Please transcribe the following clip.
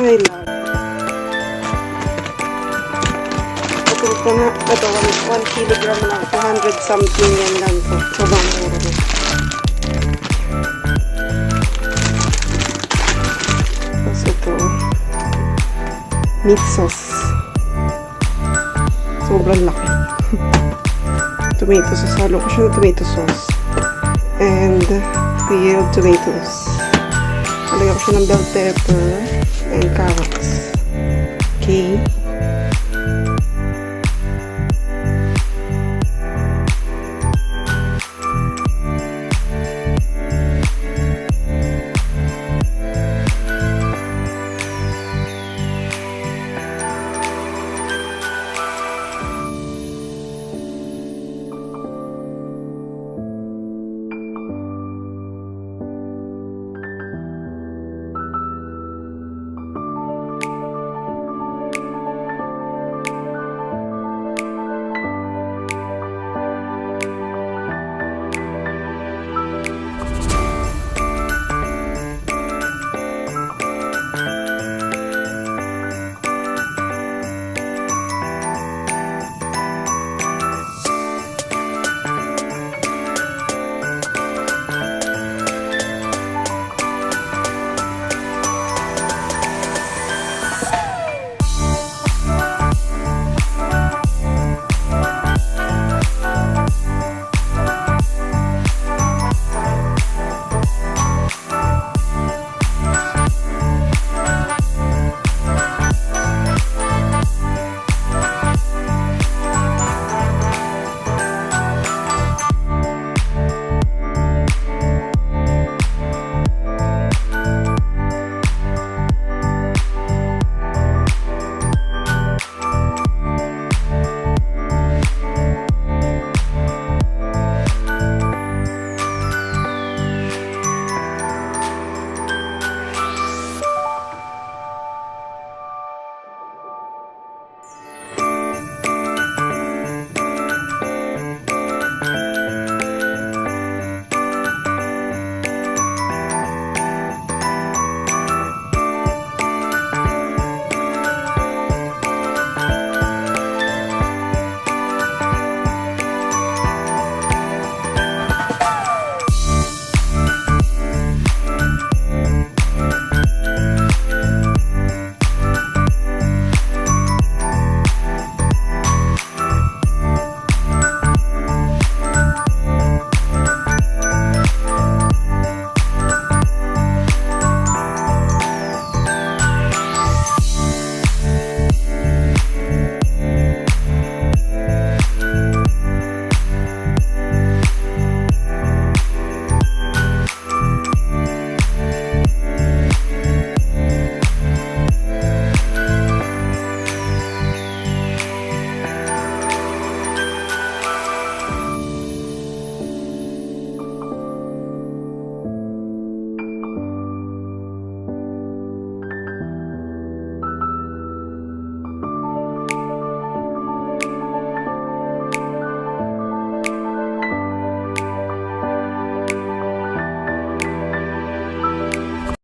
my lord. Ito na, ito 1 kilogram lang, 200 something yan lang to. Sobrang mura na. Tapos ito, meat sauce. Sobrang laki. Tomato sauce, halo ko siya ng tomato sauce. And grilled tomatoes. Halagyan ko siya ng bell pepper and carrots.